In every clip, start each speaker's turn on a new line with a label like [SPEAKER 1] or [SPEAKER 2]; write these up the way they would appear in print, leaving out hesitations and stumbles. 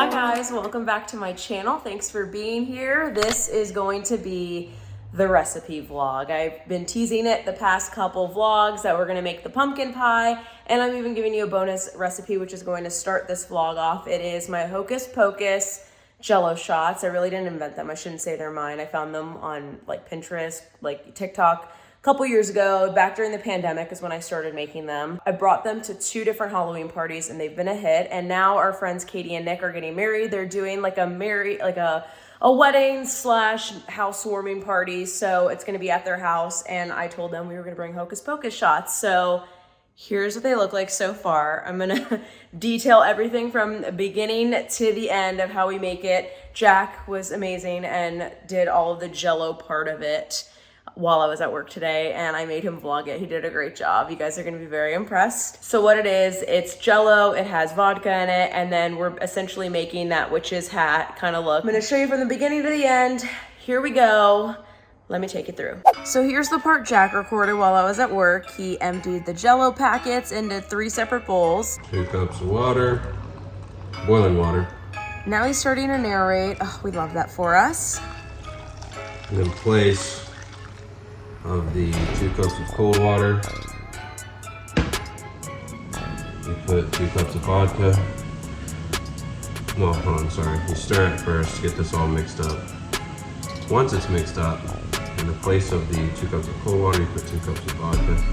[SPEAKER 1] Hi guys, welcome back to my channel. Thanks for being here. This is going to be the recipe vlog. I've been teasing it the past couple vlogs that we're gonna make the pumpkin pie, and I'm even giving you a bonus recipe which is going to start this vlog off. It is my Hocus Pocus Jell-O shots. I really didn't invent them. I shouldn't say they're mine. I found them on like Pinterest, like TikTok. Couple years ago, back during the pandemic is when I started making them. I brought them to 2 different Halloween parties and they've been a hit. And now our friends Katie and Nick are getting married. They're doing like a wedding slash housewarming party. So it's gonna be at their house. And I told them we were gonna bring Hocus Pocus shots. So here's what they look like so far. I'm gonna detail everything from the beginning to the end of how we make it. Jack was amazing and did all of the Jell-O part of it while I was at work today, and I made him vlog it. He did a great job. You guys are gonna be very impressed. So what it is, it's Jell-O, it has vodka in it, and then we're essentially making that witch's hat kind of look. I'm gonna show you from the beginning to the end. Here we go. Let me take you through. So here's the part Jack recorded while I was at work. He emptied the Jell-O packets into 3 separate bowls.
[SPEAKER 2] 2 cups of water, boiling water.
[SPEAKER 1] Now he's starting to narrate. Oh, we love that for us.
[SPEAKER 2] And in place of the 2 cups of cold water, you put 2 cups of vodka. Well, hold on, sorry. You stir it first to get this all mixed up. Once it's mixed up, in the place of the 2 cups of cold water, you put 2 cups of vodka.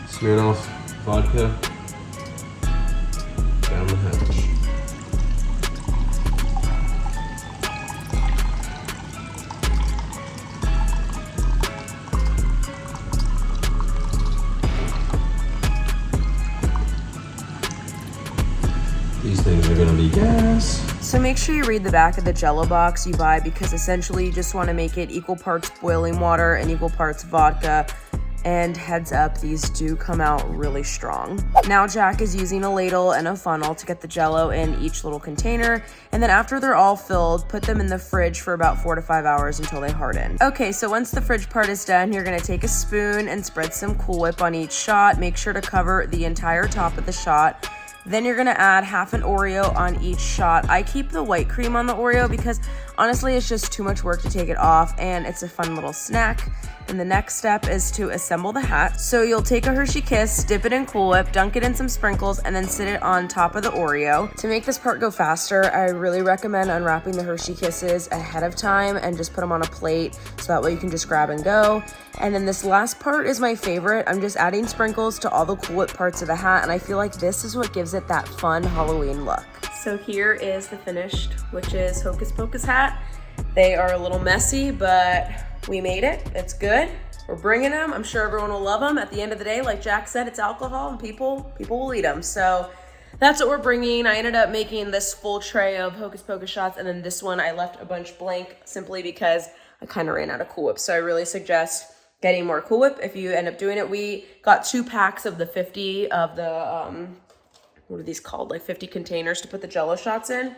[SPEAKER 2] Smirnoff vodka down the hatch. These things are gonna be gas.
[SPEAKER 1] So make sure you read the back of the Jell-O box you buy, because essentially you just want to make it equal parts boiling water and equal parts vodka. And heads up, these do come out really strong. Now Jack is using a ladle and a funnel to get the Jell-O in each little container. And then after they're all filled, put them in the fridge for about 4 to 5 hours until they harden. Okay, so once the fridge part is done, you're gonna take a spoon and spread some Cool Whip on each shot. Make sure to cover the entire top of the shot. Then you're gonna add half an Oreo on each shot. I keep the white cream on the Oreo because honestly, it's just too much work to take it off, and it's a fun little snack. And the next step is to assemble the hat. So you'll take a Hershey Kiss, dip it in Cool Whip, dunk it in some sprinkles, and then sit it on top of the Oreo. To make this part go faster, I really recommend unwrapping the Hershey Kisses ahead of time and just put them on a plate so that way you can just grab and go. And then this last part is my favorite. I'm just adding sprinkles to all the Cool Whip parts of the hat, and I feel like this is what gives it that fun Halloween look. So here is the finished Witch's Hocus Pocus hat. They are a little messy, but we made it. It's good. We're bringing them. I'm sure everyone will love them. At the end of the day, like Jack said, it's alcohol and people will eat them. So that's what we're bringing. I ended up making this full tray of Hocus Pocus shots, and then this one I left a bunch blank simply because I kind of ran out of Cool Whip. So I really suggest getting more Cool Whip if you end up doing it. We got 2 packs of the 50 of the, what are these called? Like 50 containers to put the Jell-O shots in.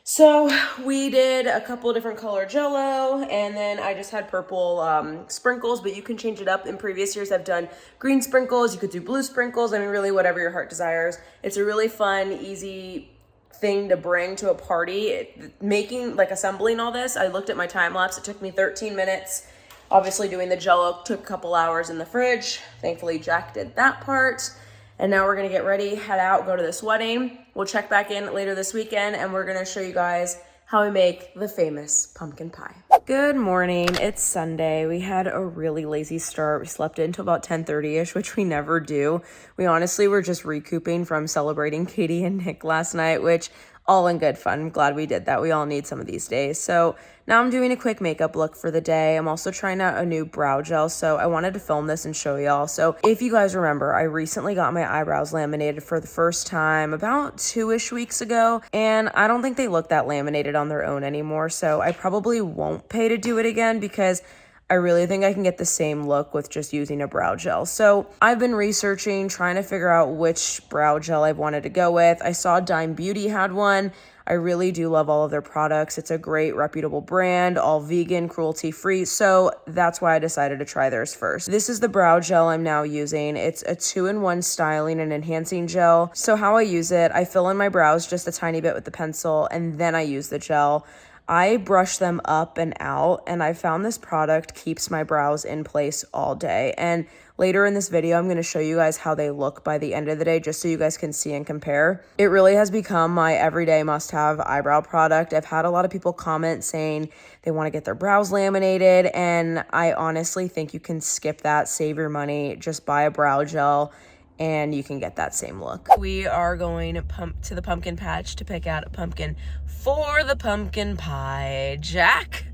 [SPEAKER 1] So we did a couple of different color Jell-O, and then I just had purple sprinkles, but you can change it up. In previous years, I've done green sprinkles. You could do blue sprinkles. I mean, really whatever your heart desires. It's a really fun, easy thing to bring to a party. Assembling all this, I looked at my time lapse. It took me 13 minutes. Obviously doing the Jell-O took a couple hours in the fridge. Thankfully, Jack did that part. And now we're gonna get ready, head out, go to this wedding. We'll check back in later this weekend, and we're gonna show you guys how we make the famous pumpkin pie. Good morning, it's Sunday. We had a really lazy start. We slept in until about 10:30ish, which we never do. We honestly were just recouping from celebrating Katie and Nick last night, which all in good fun. I'm glad we did that. We all need some of these days. So now I'm doing a quick makeup look for the day. I'm also trying out a new brow gel, so I wanted to film this and show y'all. So if you guys remember, I recently got my eyebrows laminated for the first time about 2-ish weeks ago, and I don't think they look that laminated on their own anymore, so I probably won't pay to do it again because I I really think I can get the same look with just using a brow gel. So I've been researching, trying to figure out which brow gel I wanted to go with. I saw Dime Beauty had one. I really do love all of their products. It's a great reputable brand, all vegan, cruelty free. So that's why I decided to try theirs first. This is the brow gel I'm now using. It's a 2-in-1 styling and enhancing gel. So how I use it, I fill in my brows just a tiny bit with the pencil and then I use the gel. I brush them up and out, and I found this product keeps my brows in place all day. And later in this video, I'm going to show you guys how they look by the end of the day, just so you guys can see and compare. It really has become my everyday must-have eyebrow product. I've had a lot of people comment saying they want to get their brows laminated, and I honestly think you can skip that, save your money, just buy a brow gel, and you can get that same look. We are going to the pumpkin patch to pick out a pumpkin for the pumpkin pie. Jack,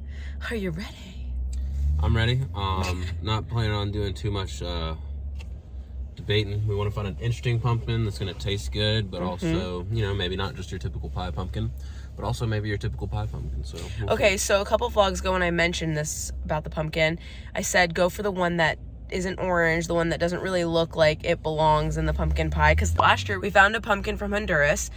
[SPEAKER 1] are you ready?
[SPEAKER 2] I'm ready. Not planning on doing too much debating. We want to find an interesting pumpkin that's going to taste good, but also, you know, maybe not just your typical pie pumpkin, but also maybe your typical pie pumpkin. So
[SPEAKER 1] okay, so a couple vlogs ago when I mentioned this about the pumpkin, I said go for the one that isn't orange, the one that doesn't really look like it belongs in the pumpkin pie, because last year we found a pumpkin from Honduras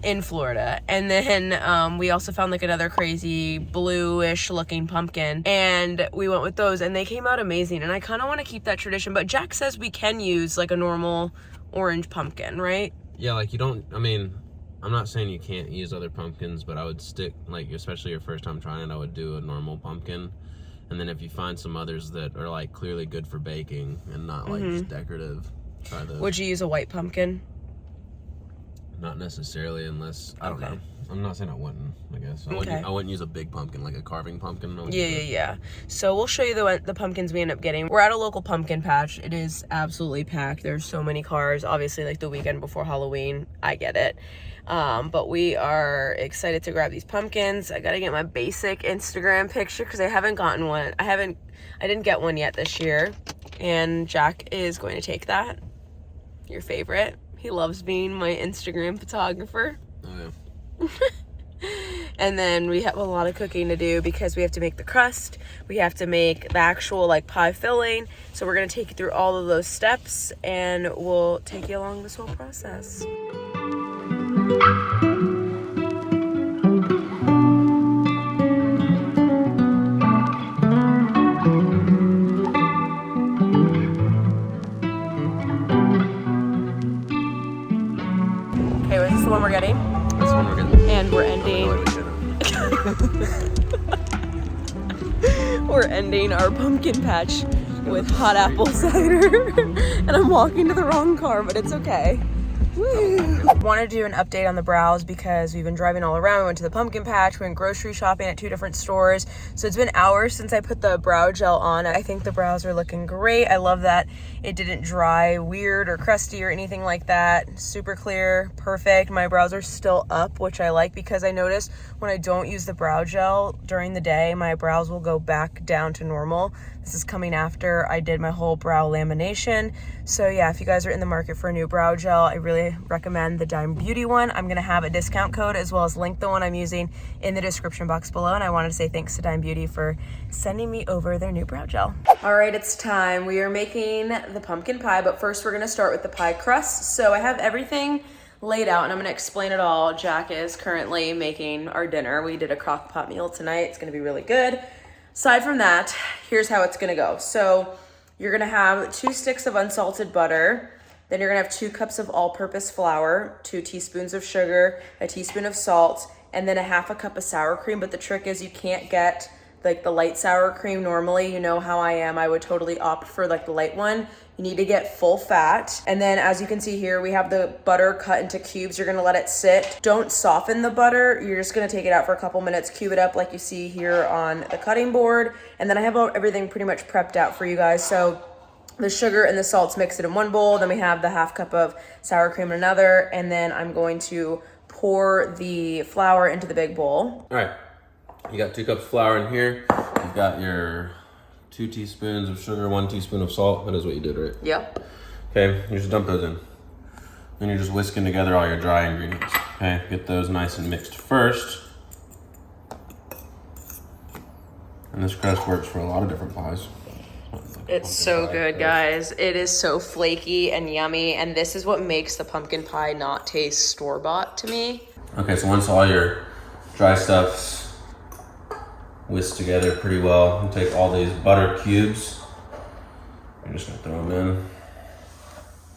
[SPEAKER 1] in Florida, and then we also found like another crazy bluish looking pumpkin, and we went with those and they came out amazing. And I kind of want to keep that tradition, but Jack says we can use like a normal orange pumpkin, right?
[SPEAKER 2] Yeah, like you don't, I mean, I'm not saying you can't use other pumpkins, but I would stick, like, especially your first time trying it, I would do a normal pumpkin. And then if you find some others that are like clearly good for baking and not like just decorative, try those.
[SPEAKER 1] Would you use a white pumpkin?
[SPEAKER 2] Not necessarily, unless, I don't know. I'm not saying I wouldn't, I guess. I wouldn't use a big pumpkin, like a carving pumpkin.
[SPEAKER 1] Yeah. So we'll show you the pumpkins we end up getting. We're at a local pumpkin patch. It is absolutely packed. There's so many cars. Obviously, like the weekend before Halloween. I get it. But we are excited to grab these pumpkins. I gotta get my basic Instagram picture because I haven't gotten one. I didn't get one yet this year. And Jack is going to take that. Your favorite. He loves being my Instagram photographer.
[SPEAKER 2] Oh, yeah.
[SPEAKER 1] And then we have a lot of cooking to do because we have to make the crust. We have to make the actual like pie filling. So we're going to take you through all of those steps and we'll take you along this whole process. Okay, is this the one we're getting?
[SPEAKER 2] That's the one we're getting.
[SPEAKER 1] And we're ending. We're ending our pumpkin patch with hot apple cider. And I'm walking to the wrong car, but it's okay. Woo. Wanted to do an update on the brows because we've been driving all around. We went to the pumpkin patch, we went grocery shopping at 2 different stores. So it's been hours since I put the brow gel on. I think the brows are looking great. I love that it didn't dry weird or crusty or anything like that. Super clear, perfect. My brows are still up, which I like because I notice when I don't use the brow gel during the day, my brows will go back down to normal. This is coming after I did my whole brow lamination. So yeah, if you guys are in the market for a new brow gel, I really recommend the Dime Beauty one. I'm gonna have a discount code as well as link the one I'm using in the description box below. And I wanted to say thanks to Dime Beauty for sending me over their new brow gel. All right, it's time. We are making the pumpkin pie, but first we're gonna start with the pie crust. So I have everything laid out and I'm gonna explain it all. Jack is currently making our dinner. We did a crock pot meal tonight. It's gonna be really good. Aside from that, here's how it's gonna go. So you're gonna have 2 sticks of unsalted butter. Then you're gonna have 2 cups of all-purpose flour, 2 teaspoons of sugar, a teaspoon of salt, and then a 1/2 cup of sour cream. But the trick is you can't get like the light sour cream normally. You know how I am. I would totally opt for like the light one. You need to get full fat. And then as you can see here, we have the butter cut into cubes. You're gonna let it sit. Don't soften the butter. You're just gonna take it out for a couple minutes, cube it up like you see here on the cutting board. And then I have everything pretty much prepped out for you guys. So the sugar and the salts mixed it in one bowl. Then we have the 1/2 cup of sour cream in another. And then I'm going to pour the flour into the big bowl.
[SPEAKER 2] All right, you got 2 cups of flour in here. You've got your 2 teaspoons of sugar, 1 teaspoon of salt. That is what you did, right?
[SPEAKER 1] Yep.
[SPEAKER 2] Okay, you just dump those in. Then you're just whisking together all your dry ingredients. Okay, get those nice and mixed first. And this crust works for a lot of different pies.
[SPEAKER 1] It's so good, guys. It is so flaky and yummy, and this is what makes the pumpkin pie not taste store-bought to me.
[SPEAKER 2] Okay, so once all your dry stuff's whisked together pretty well, you take all these butter cubes. You're just gonna throw them in.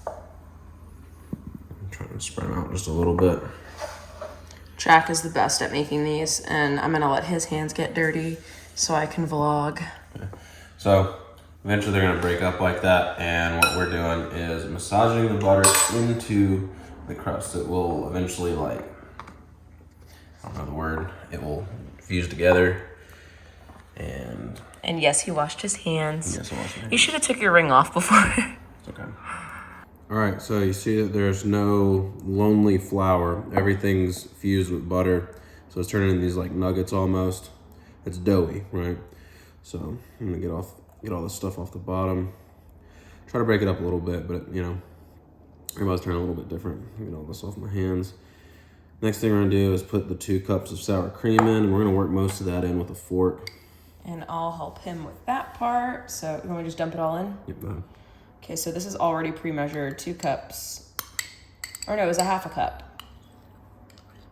[SPEAKER 2] I'm trying to spread them out just a little bit.
[SPEAKER 1] Jack is the best at making these, and I'm gonna let his hands get dirty so I can vlog.
[SPEAKER 2] Okay. So eventually they're gonna break up like that, and what we're doing is massaging the butter into the crust. It will eventually, like, I don't know the word, it will fuse together.
[SPEAKER 1] And yes, he washed his hands.
[SPEAKER 2] Yes, I washed my hands.
[SPEAKER 1] You should have took your ring off before.
[SPEAKER 2] It's okay. All right, so you see that there's no lonely flour. Everything's fused with butter. So it's turning into these like nuggets almost. It's doughy, right? So I'm gonna get all this stuff off the bottom. Try to break it up a little bit, but you know, everybody's turning a little bit different. Get all this off my hands. Next thing we're gonna do is put the 2 cups of sour cream in, and we're gonna work most of that in with a fork.
[SPEAKER 1] And I'll help him with that part. So you want me to just dump it all in?
[SPEAKER 2] Yep, go ahead.
[SPEAKER 1] Okay, so this is already pre-measured, 2 cups. Or no, it was a half a cup.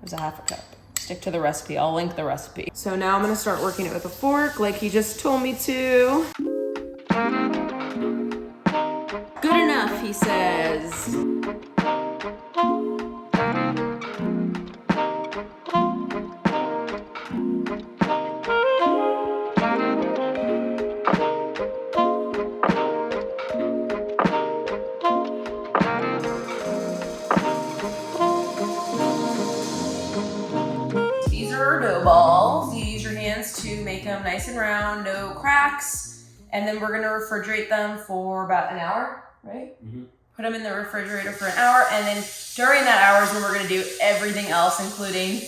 [SPEAKER 1] It was a half a cup. Stick to the recipe, I'll link the recipe. So now I'm gonna start working it with a fork like he just told me to. Good enough, he says. Dough balls. You use your hands to make them nice and round, no cracks, and then we're gonna refrigerate them for about an hour, right? Mm-hmm. Put them in the refrigerator for an hour, and then during that hour is when we're gonna do everything else, including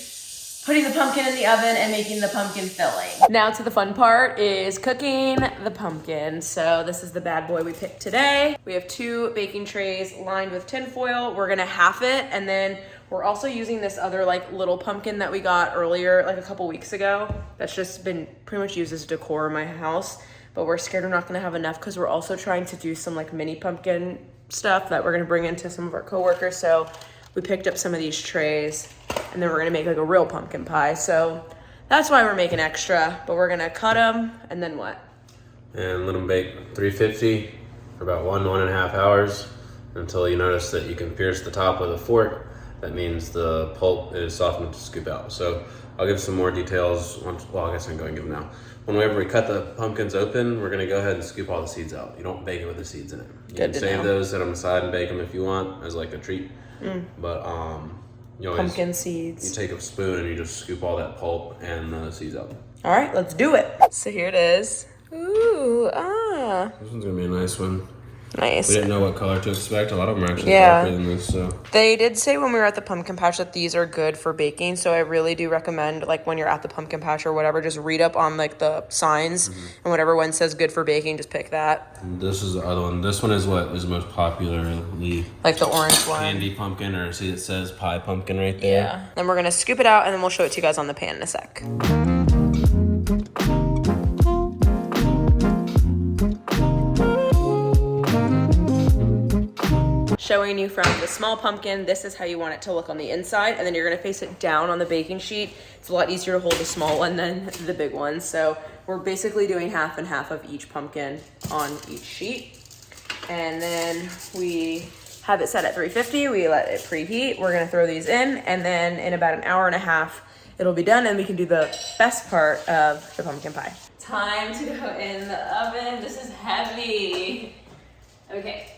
[SPEAKER 1] putting the pumpkin in the oven and making the pumpkin filling. Now to the fun part is cooking the pumpkin. So this is the bad boy we picked today. We have 2 baking trays lined with tin foil. We're gonna half it, and then we're also using this other like little pumpkin that we got earlier, like a couple weeks ago. That's just been pretty much used as decor in my house, but we're scared we're not gonna have enough because we're also trying to do some like mini pumpkin stuff that we're gonna bring into some of our coworkers. So we picked up some of these trays, and then we're gonna make like a real pumpkin pie. So that's why we're making extra, but we're gonna cut them and then what?
[SPEAKER 2] And let them bake 350 for about 1.5 hours until you notice that you can pierce the top with a fork. That means the pulp is soft enough to scoop out. So I'll give some more details once, well, I guess I can go and give them now. Whenever we cut the pumpkins open, we're gonna go ahead and scoop all the seeds out. You don't bake it with the seeds in it. You can save those, set them aside and bake them if you want as like a treat. But you always,
[SPEAKER 1] pumpkin seeds.
[SPEAKER 2] You take a spoon and you just scoop all that pulp and the seeds out.
[SPEAKER 1] All right, let's do it. So here it is. Ooh,
[SPEAKER 2] This one's gonna be a nice one.
[SPEAKER 1] Nice.
[SPEAKER 2] We didn't know what color to expect. A lot of them are actually darker than this, so.
[SPEAKER 1] They did say when we were at the pumpkin patch that these are good for baking, so I really do recommend, like, when you're at the pumpkin patch or whatever, just read up on, like, the signs, and whatever one says good for baking, just pick that.
[SPEAKER 2] And this is the other one. This one is what is most popularly.
[SPEAKER 1] Like the orange one.
[SPEAKER 2] Candy pumpkin, or see it says pie pumpkin right there.
[SPEAKER 1] Yeah. Then we're gonna scoop it out, and then we'll show it to you guys on the pan in a sec. Showing you from the small pumpkin, this is how you want it to look on the inside, and then you're gonna face it down on the baking sheet. It's a lot easier to hold the small one than the big one. So we're basically doing half and half of each pumpkin on each sheet. And then we have it set at 350, we let it preheat. We're gonna throw these in, and then in about an hour and a half, it'll be done, and we can do the best part of the pumpkin pie. Time to go in the oven. This is heavy. Okay.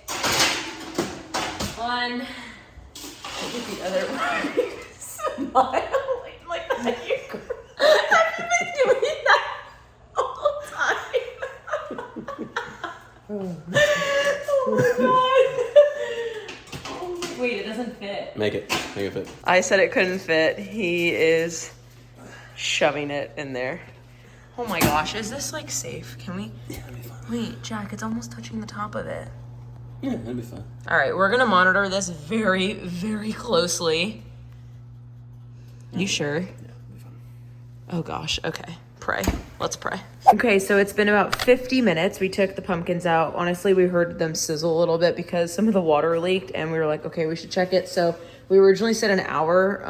[SPEAKER 1] One. Look at the other one. Smile. Like that. I've been doing that all the time. Oh my god. Oh, wait, it doesn't fit.
[SPEAKER 2] Make it fit.
[SPEAKER 1] I said it couldn't fit. He is shoving it in there. Oh my gosh, is this like safe? Can we?
[SPEAKER 2] Yeah, that'd be fine.
[SPEAKER 1] Wait, Jack, it's almost touching the top of it.
[SPEAKER 2] Yeah, that'd be fine.
[SPEAKER 1] All right, we're gonna monitor this very, very closely. You sure?
[SPEAKER 2] Yeah, that'd be fine.
[SPEAKER 1] Oh gosh, okay. pray. Let's pray. Okay, so it's been about 50 minutes. We took the pumpkins out. Honestly, we heard them sizzle a little bit because some of the water leaked, and we were like, okay, we should check it. So we originally set an hour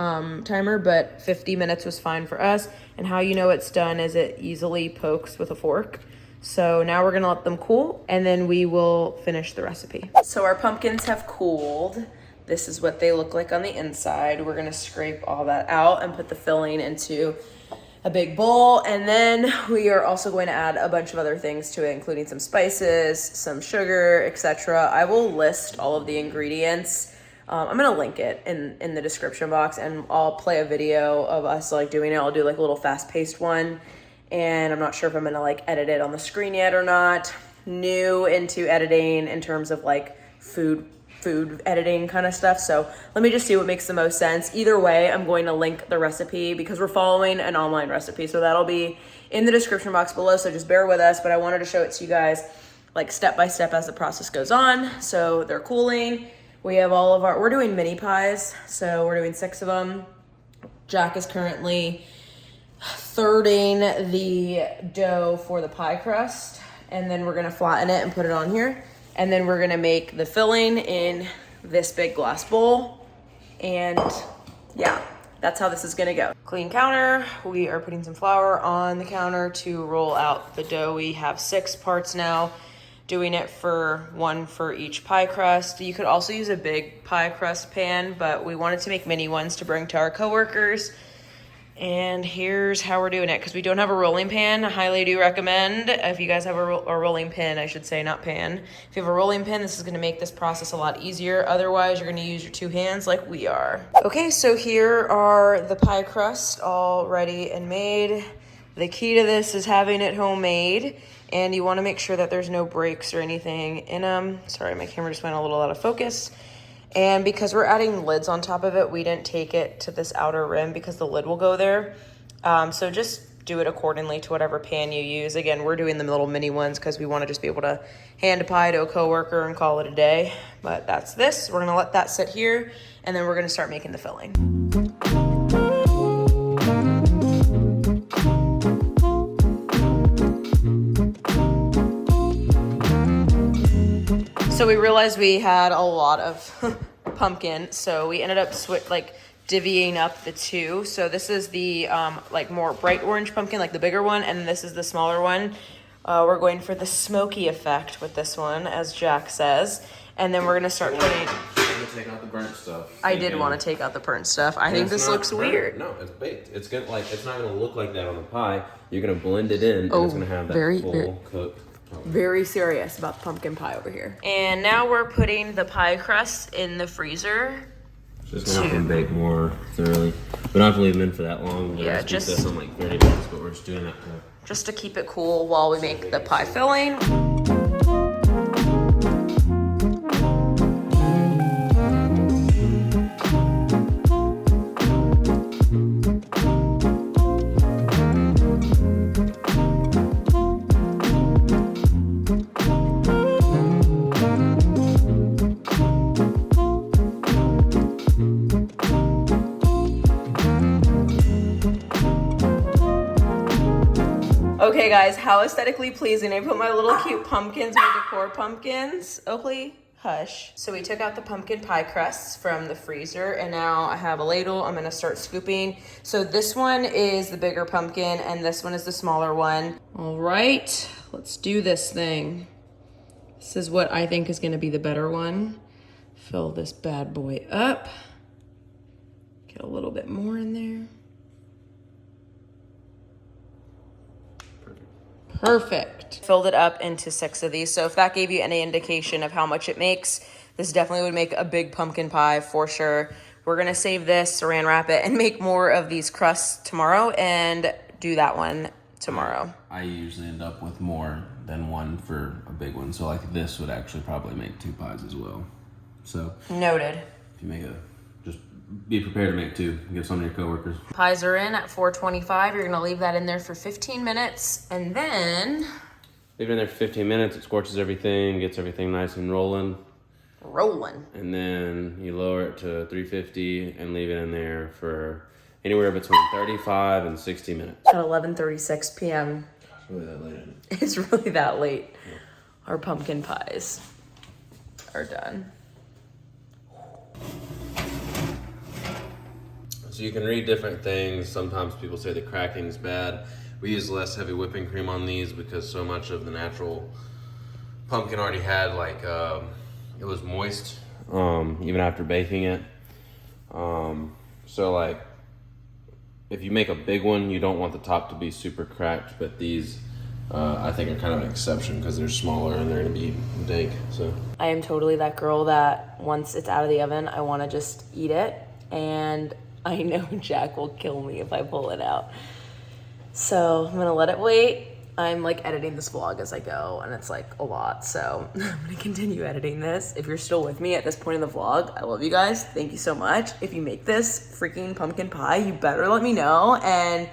[SPEAKER 1] timer, but 50 minutes was fine for us. And how you know it's done is it easily pokes with a fork. So now we're gonna let them cool, and then we will finish the recipe. So our pumpkins have cooled. This is what they look like on the inside. We're gonna scrape all that out and put the filling into a big bowl, and then we are also going to add a bunch of other things to it, including some spices, some sugar, etc. I will list all of the ingredients. I'm gonna link it in the description box, and I'll play a video of us like doing it. I'll do like a little fast-paced one, and I'm not sure if I'm gonna like edit it on the screen yet or not. New into editing in terms of like food editing kind of stuff. So let me just see what makes the most sense. Either way, I'm going to link the recipe because we're following an online recipe. So that'll be in the description box below. So just bear with us, but I wanted to show it to you guys like step by step as the process goes on. So they're cooling. We have all of we're doing mini pies. So we're doing 6 of them. Jack is currently thirding the dough for the pie crust. And then we're gonna flatten it and put it on here. And then we're gonna make the filling in this big glass bowl. And yeah, that's how this is gonna go. Clean counter. We are putting some flour on the counter to roll out the dough. We have 6 parts now, doing it for 1 for each pie crust. You could also use a big pie crust pan, but we wanted to make mini ones to bring to our coworkers. And here's how we're doing it, because we don't have a rolling pan. I highly do recommend, if you guys have a rolling pin, I should say, not pan. If you have a rolling pin, this is gonna make this process a lot easier. Otherwise, you're gonna use your 2 hands like we are. Okay, so here are the pie crust all ready and made. The key to this is having it homemade, and you wanna make sure that there's no breaks or anything in them. Sorry, my camera just went a little out of focus. And because we're adding lids on top of it, we didn't take it to this outer rim because the lid will go there. So just do it accordingly to whatever pan you use. Again, we're doing the little mini ones because we want to just be able to hand a pie to a coworker and call it a day. But that's this. We're gonna let that sit here, and then we're gonna start making the filling. So we realized we had a lot of pumpkin, so we ended up divvying up the 2. So this is the like more bright orange pumpkin, like the bigger one, and this is the smaller one. We're going for the smoky effect with this one, as Jack says, and then we're gonna start putting.
[SPEAKER 2] I'm gonna take out the burnt stuff.
[SPEAKER 1] I did want to take out the burnt stuff. I think this looks weird.
[SPEAKER 2] No, it's baked. It's gonna it's not gonna look like that on the pie. You're gonna blend it in, and it's gonna have that full cooked.
[SPEAKER 1] Very serious about the pumpkin pie over here. And now we're putting the pie crust in the freezer.
[SPEAKER 2] Just gonna have them bake more thoroughly. We don't have to leave them in for that long.
[SPEAKER 1] Yeah, just
[SPEAKER 2] says on like 30 minutes, but we're just doing that
[SPEAKER 1] just to keep it cool while we make the pie filling. Okay guys, how aesthetically pleasing. I put my little cute pumpkins, my decor pumpkins. Oakley, hush. So we took out the pumpkin pie crusts from the freezer, and now I have a ladle. I'm gonna start scooping. So this one is the bigger pumpkin, and this one is the smaller one. All right, let's do this thing. This is what I think is gonna be the better one. Fill this bad boy up. Get a little bit more in there. Perfect. Filled it up into 6 of these. So if that gave you any indication of how much it makes, this definitely would make a big pumpkin pie for sure. We're gonna save this, saran wrap it, and make more of these crusts tomorrow and do that one tomorrow.
[SPEAKER 2] I usually end up with more than 1 for a big one. So like this would actually probably make 2 pies as well. So
[SPEAKER 1] noted.
[SPEAKER 2] If you make just be prepared to make 2. Give some to your coworkers.
[SPEAKER 1] Pies are in at 425. You're gonna leave that in there for 15 minutes, and then
[SPEAKER 2] leave it in there for 15 minutes. It scorches everything, gets everything nice and rolling.
[SPEAKER 1] Rolling.
[SPEAKER 2] And then you lower it to 350 and leave it in there for anywhere between 35 and 60 minutes.
[SPEAKER 1] At 11:36 p.m.
[SPEAKER 2] It's really that late.
[SPEAKER 1] It's really that late. Yeah. Our pumpkin pies are done.
[SPEAKER 2] So you can read different things. Sometimes people say the cracking's bad. We use less heavy whipping cream on these because so much of the natural pumpkin already had it was moist even after baking it. So like if you make a big one, you don't want the top to be super cracked, but these I think are kind of an exception because they're smaller and they're gonna be dank. So
[SPEAKER 1] I am totally that girl that once it's out of the oven, I want to just eat it, and I know Jack will kill me if I pull it out. So I'm gonna let it wait. I'm like editing this vlog as I go, and it's like a lot, so I'm gonna continue editing this. If you're still with me at this point in the vlog, I love you guys. Thank you so much. If you make this freaking pumpkin pie, you better let me know and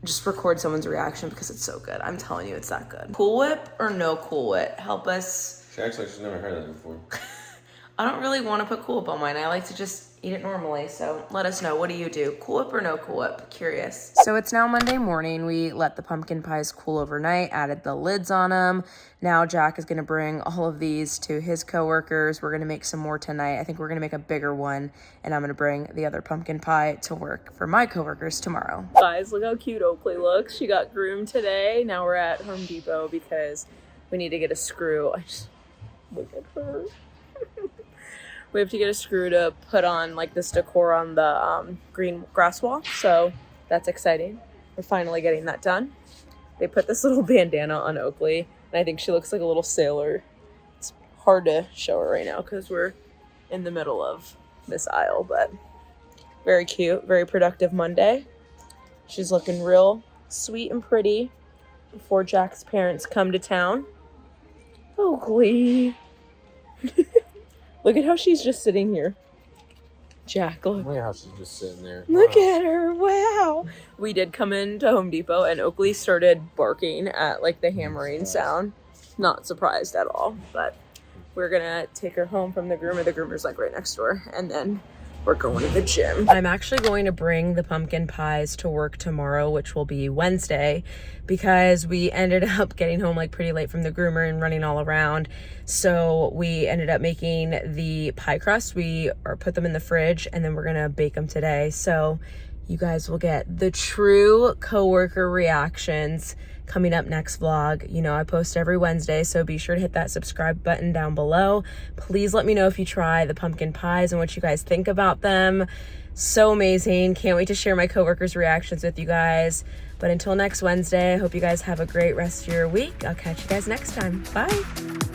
[SPEAKER 1] just record someone's reaction because it's so good. I'm telling you, it's that good. Cool Whip or no Cool Whip? Help us.
[SPEAKER 2] she acts like she's never heard that before.
[SPEAKER 1] I don't really want to put Cool Whip on mine. I like to just eat it normally. So let us know. What do you do? Cool Whip or no Cool Whip? Curious. So it's now Monday morning. We let the pumpkin pies cool overnight, added the lids on them. Now Jack is going to bring all of these to his coworkers. We're going to make some more tonight. I think we're going to make a bigger one, and I'm going to bring the other pumpkin pie to work for my coworkers tomorrow. Guys, look how cute Oakley looks. She got groomed today. Now we're at Home Depot because we need to get a screw. Look at her. We have to get a screw to put on like this decor on the green grass wall. So that's exciting. We're finally getting that done. They put this little bandana on Oakley, and I think she looks like a little sailor. It's hard to show her right now because we're in the middle of this aisle, but very cute, very productive Monday. She's looking real sweet and pretty before Jack's parents come to town. Oakley. Look at how she's just sitting here. Jack, look.
[SPEAKER 2] Look at how she's just sitting there.
[SPEAKER 1] Look at her. Wow. We did come into Home Depot, and Oakley started barking at like the hammering sound. Not surprised at all, but we're gonna take her home from the groomer. The groomer's like right next door, and then we're going to the gym. I'm actually going to bring the pumpkin pies to work tomorrow, which will be Wednesday, because we ended up getting home like pretty late from the groomer and running all around. So we ended up making the pie crust. We put them in the fridge, and then we're gonna bake them today. So you guys will get the true coworker reactions coming up next vlog. You know, I post every Wednesday, so be sure to hit that subscribe button down below. Please let me know if you try the pumpkin pies and what you guys think about them. So amazing. Can't wait to share my coworkers' reactions with you guys. But until next Wednesday, I hope you guys have a great rest of your week. I'll catch you guys next time. Bye.